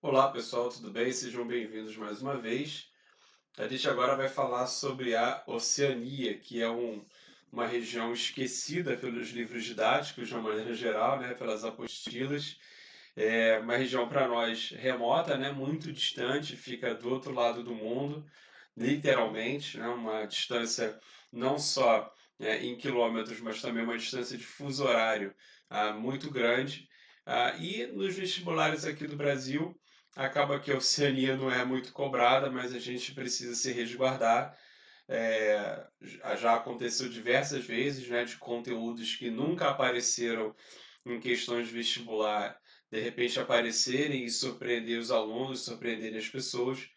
Olá pessoal, tudo bem? Sejam bem-vindos mais uma vez. A gente agora vai falar sobre a Oceania, que é uma região esquecida pelos livros didáticos de uma maneira geral, né, pelas apostilas. É uma região para nós remota, né, muito distante, fica do outro lado do mundo, literalmente, né, uma distância não só em quilômetros, mas também uma distância de fuso horário muito grande. E nos vestibulares aqui do Brasil, acaba que a Oceania não é muito cobrada, mas a gente precisa se resguardar. Já aconteceu diversas vezes, né, de conteúdos que nunca apareceram em questões de vestibular, de repente aparecerem e surpreender os alunos, surpreenderem as pessoas.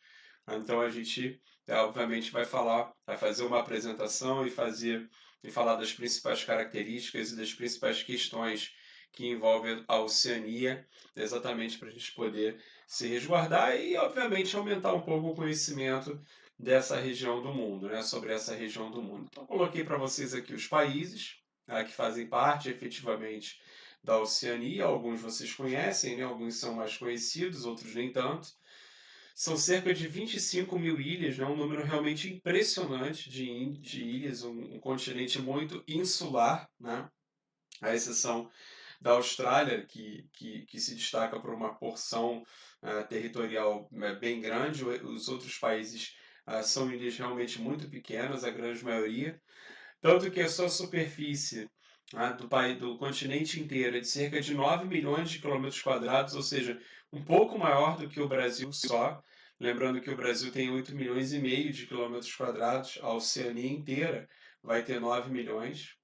Então a gente, obviamente, vai fazer uma apresentação e falar das principais características e das principais questões que envolvem a Oceania, exatamente para a gente poder se resguardar e, obviamente, aumentar um pouco o conhecimento dessa região do mundo, né, sobre essa região do mundo. Então, coloquei para vocês aqui os países que fazem parte efetivamente da Oceania. Alguns vocês conhecem, né, alguns são mais conhecidos, outros nem tanto. São cerca de 25 mil ilhas, né? Um número realmente impressionante de ilhas, um continente muito insular, né? À exceção da Austrália, que se destaca por uma porção territorial bem grande. Os outros países são ilhas realmente muito pequenas, a grande maioria. Tanto que a sua superfície do continente inteiro é de cerca de 9 milhões de quilômetros quadrados, ou seja, um pouco maior do que o Brasil só. Lembrando que o Brasil tem 8 milhões e meio de quilômetros quadrados, a Oceania inteira vai ter 9 milhões.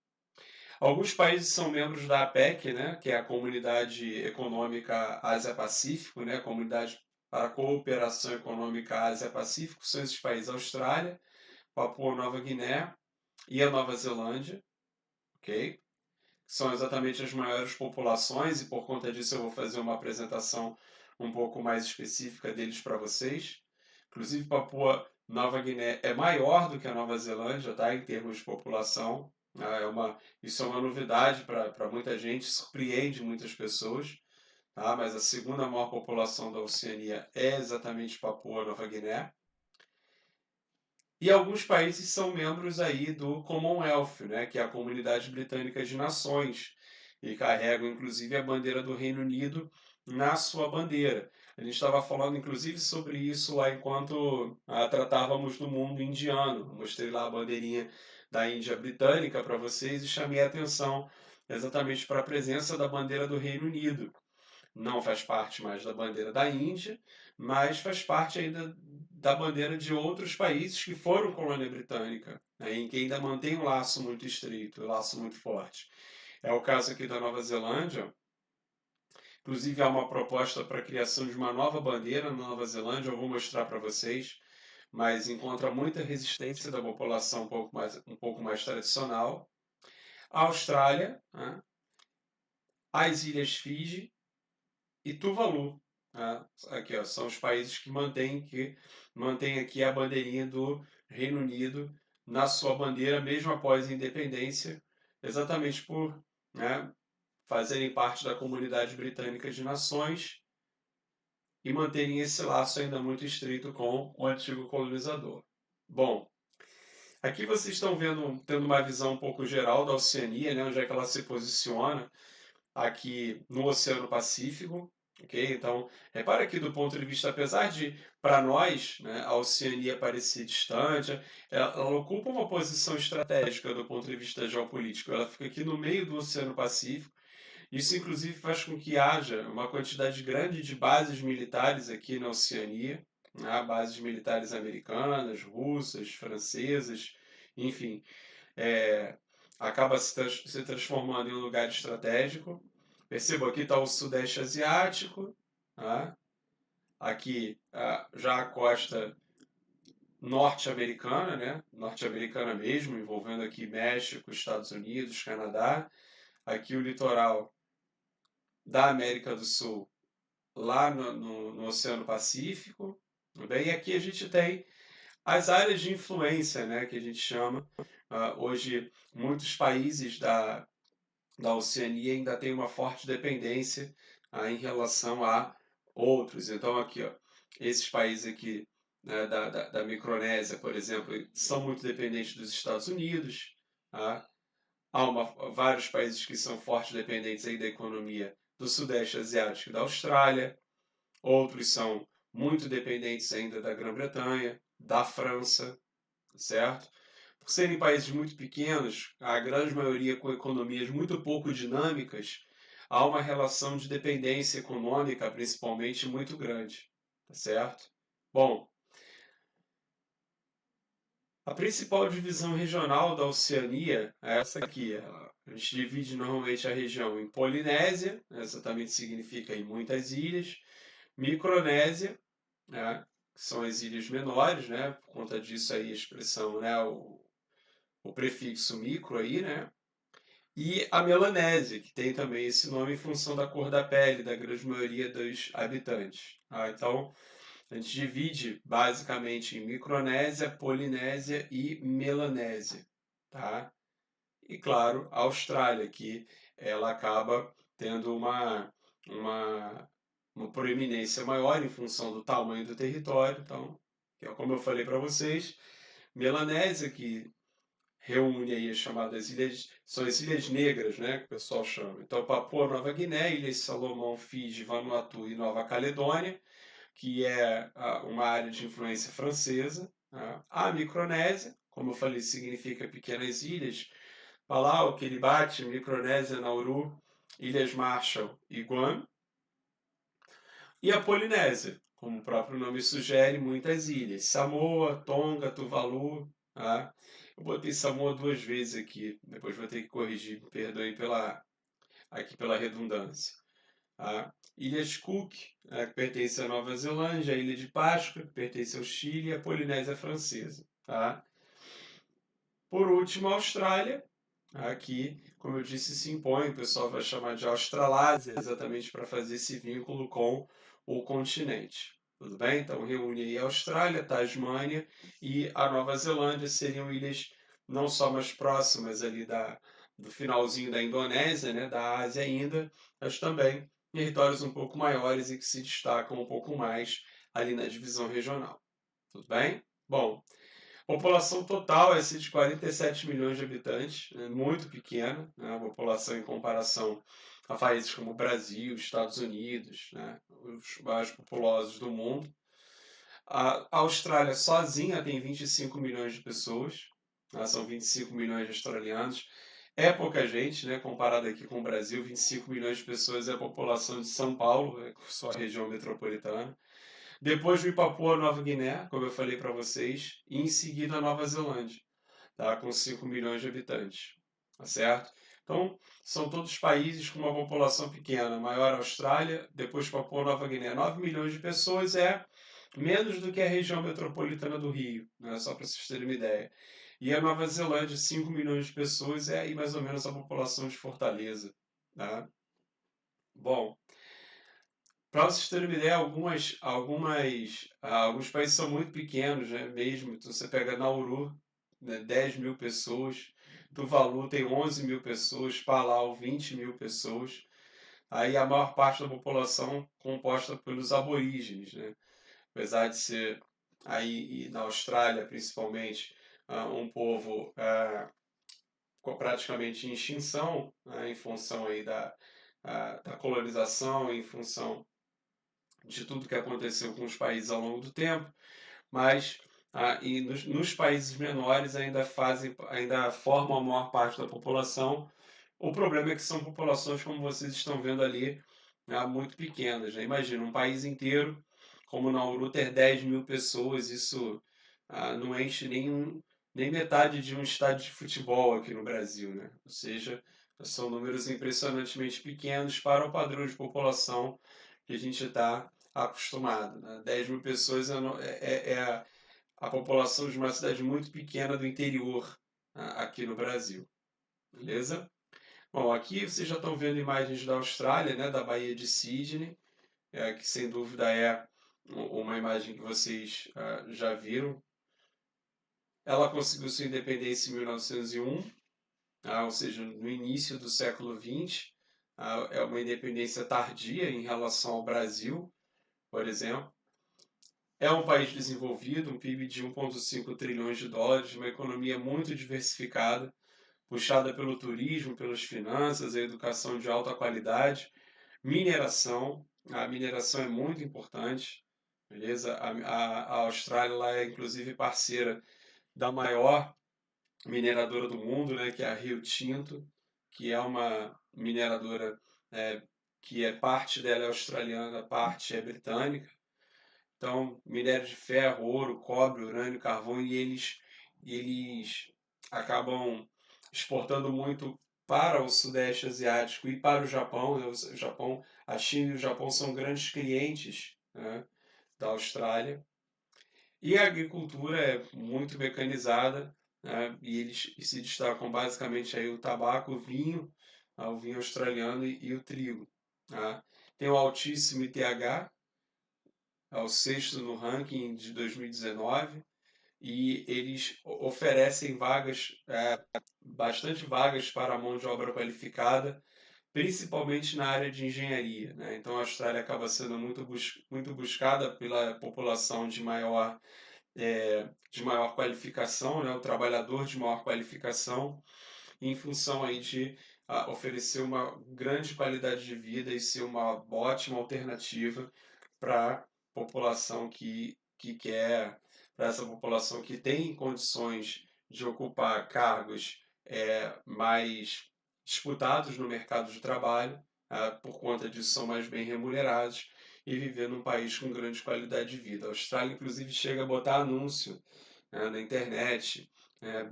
Alguns países são membros da APEC, né, que é a Comunidade Econômica Ásia-Pacífico, né, a Comunidade para a Cooperação Econômica Ásia-Pacífico, são esses países: Austrália, Papua Nova Guiné e a Nova Zelândia, ok? São exatamente as maiores populações e por conta disso eu vou fazer uma apresentação um pouco mais específica deles para vocês. Inclusive, Papua Nova Guiné é maior do que a Nova Zelândia, tá? Em termos de população. Isso é uma novidade para muita gente, surpreende muitas pessoas. Tá? Mas a segunda maior população da Oceania é exatamente Papua Nova Guiné. E alguns países são membros aí do Commonwealth, né, que é a Comunidade Britânica de Nações, e carregam inclusive a bandeira do Reino Unido na sua bandeira. A gente estava falando inclusive sobre isso lá enquanto tratávamos do mundo indiano. Mostrei lá a bandeirinha da Índia Britânica para vocês e chamei a atenção exatamente para a presença da bandeira do Reino Unido. Não faz parte mais da bandeira da Índia, mas faz parte ainda da bandeira de outros países que foram colônia britânica, né, em que ainda mantém um laço muito estreito, um laço muito forte. É o caso aqui da Nova Zelândia. Inclusive, há uma proposta para a criação de uma nova bandeira na Nova Zelândia, eu vou mostrar para vocês, mas encontra muita resistência da população um pouco mais tradicional. A Austrália, né, as Ilhas Fiji e Tuvalu. Né? Aqui, ó, são os países que mantêm aqui a bandeirinha do Reino Unido na sua bandeira, mesmo após a independência, exatamente por, né, fazerem parte da comunidade britânica de nações e manterem esse laço ainda muito estreito com o antigo colonizador. Bom, aqui vocês estão tendo uma visão um pouco geral da Oceania, né, onde é que ela se posiciona aqui no Oceano Pacífico, ok? Então, repara aqui do ponto de vista, apesar de, para nós, né, a Oceania parecer distante, ela ocupa uma posição estratégica do ponto de vista geopolítico. Ela fica aqui no meio do Oceano Pacífico. Isso, inclusive, faz com que haja uma quantidade grande de bases militares aqui na Oceania, né? Bases militares americanas, russas, francesas, enfim, é, acaba se transformando em um lugar estratégico. Perceba, aqui está o Sudeste Asiático, tá? Aqui já a costa norte-americana, né? Norte-americana mesmo, envolvendo aqui México, Estados Unidos, Canadá. Aqui o litoral da América do Sul, lá no Oceano Pacífico. Tudo bem? E aqui a gente tem as áreas de influência, né, que a gente chama. Hoje, muitos países da Oceania ainda têm uma forte dependência em relação à outros. Então, aqui, ó, esses países aqui, né, da Micronésia, por exemplo, são muito dependentes dos Estados Unidos. Tá? Vários países que são fortes dependentes aí da economia do Sudeste Asiático e da Austrália. Outros são muito dependentes ainda da Grã-Bretanha, da França, certo? Por serem países muito pequenos, a grande maioria com economias muito pouco dinâmicas, há uma relação de dependência econômica, principalmente, muito grande, tá certo? Bom, a principal divisão regional da Oceania é essa aqui. A gente divide normalmente a região em Polinésia, exatamente significa em muitas ilhas, Micronésia, né, que são as ilhas menores, né, por conta disso aí a expressão, né, o prefixo micro aí, né, e a Melanésia, que tem também esse nome em função da cor da pele da grande maioria dos habitantes. Tá? Então, a gente divide basicamente em Micronésia, Polinésia e Melanésia. Tá? E, claro, a Austrália, que ela acaba tendo uma proeminência maior em função do tamanho do território. Então, como eu falei para vocês, Melanésia, que reúne aí as chamadas ilhas, são as Ilhas Negras, né, que o pessoal chama. Então, Papua Nova Guiné, Ilhas Salomão, Fiji, Vanuatu e Nova Caledônia, que é uma área de influência francesa. Tá? A Micronésia, como eu falei, significa pequenas ilhas. Palau, Kiribati, Micronésia, Nauru, Ilhas Marshall e Guam. E a Polinésia, como o próprio nome sugere, muitas ilhas. Samoa, Tonga, Tuvalu. Tá? Eu botei Samoa duas vezes aqui, depois vou ter que corrigir, me perdoem aqui pela redundância. Tá? Ilhas Cook, que pertence à Nova Zelândia, a Ilha de Páscoa, que pertence ao Chile, e a Polinésia Francesa. Tá? Por último, a Austrália, aqui, como eu disse, se impõe, o pessoal vai chamar de Australásia, exatamente para fazer esse vínculo com o continente. Tudo bem? Então reúne aí a Austrália, Tasmânia e a Nova Zelândia, seriam ilhas não só mais próximas ali do finalzinho da Indonésia, né, da Ásia ainda, mas também territórios um pouco maiores e que se destacam um pouco mais ali na divisão regional. Tudo bem? Bom, a população total é de 47 milhões de habitantes, é muito pequena, né, a população em comparação a países como o Brasil, Estados Unidos, né, os mais populosos do mundo. A Austrália sozinha tem 25 milhões de pessoas, né, são 25 milhões de australianos. É pouca gente, né, comparado aqui com o Brasil, 25 milhões de pessoas é a população de São Paulo, sua região metropolitana. Depois vem Papua Nova Guiné, como eu falei para vocês, e em seguida a Nova Zelândia, tá? Com 5 milhões de habitantes, tá certo? Então, são todos países com uma população pequena, maior a Austrália, depois Papua Nova Guiné, 9 milhões de pessoas, é menos do que a região metropolitana do Rio, né? Só para vocês terem uma ideia. E a Nova Zelândia, 5 milhões de pessoas, é aí mais ou menos a população de Fortaleza, tá? Bom, para vocês terem uma ideia, alguns países são muito pequenos, né, mesmo. Então, você pega Nauru, né, 10 mil pessoas, Tuvalu tem 11 mil pessoas, Palau 20 mil pessoas. Aí a maior parte da população composta pelos aborígenes, né? Apesar de ser aí e na Austrália principalmente um povo praticamente em extinção, né, em função aí da colonização, em função de tudo que aconteceu com os países ao longo do tempo, mas e nos países menores ainda formam a maior parte da população. O problema é que são populações, como vocês estão vendo ali, muito pequenas. Né? Imagina, um país inteiro, como Nauru, ter 10 mil pessoas, isso não enche nem metade de um estádio de futebol aqui no Brasil. Né? Ou seja, são números impressionantemente pequenos para o padrão de população que a gente está acostumado. Né? 10 mil pessoas é a população de uma cidade muito pequena do interior aqui no Brasil. Beleza? Bom, aqui vocês já estão vendo imagens da Austrália, né, da Baía de Sydney, que sem dúvida é uma imagem que vocês já viram. Ela conseguiu sua independência em 1901, ou seja, no início do século XX. É uma independência tardia em relação ao Brasil, por exemplo. É um país desenvolvido, um PIB de 1,5 trilhões de dólares, uma economia muito diversificada, puxada pelo turismo, pelas finanças, a educação de alta qualidade, mineração. A mineração é muito importante, beleza? A Austrália lá é inclusive parceira da maior mineradora do mundo, né, que é a Rio Tinto, que é uma mineradora é, que é parte dela é australiana, parte é britânica. Então, minério de ferro, ouro, cobre, urânio, carvão, e eles acabam exportando muito para o Sudeste Asiático e para o Japão, né? A China e o Japão são grandes clientes, né, da Austrália. E a agricultura é muito mecanizada, né, e eles se destacam basicamente aí o tabaco, o vinho australiano e o trigo. Tá? Tem o altíssimo ITH, é o sexto no ranking de 2019, e eles oferecem vagas, bastante vagas para a mão de obra qualificada, principalmente na área de engenharia. Né? Então a Austrália acaba sendo muito buscada pela população de maior qualificação, né? O trabalhador de maior qualificação, em função aí de oferecer uma grande qualidade de vida e ser uma ótima alternativa para a população que quer, para essa população que tem condições de ocupar cargos mais disputados no mercado de trabalho, por conta disso são mais bem remunerados e viver num país com grande qualidade de vida. A Austrália, inclusive, chega a botar anúncio, na internet,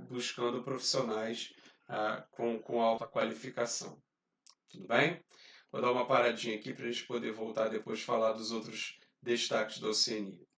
buscando profissionais com alta qualificação. Tudo bem? Vou dar uma paradinha aqui para a gente poder voltar depois falar dos outros destaques da Oceania.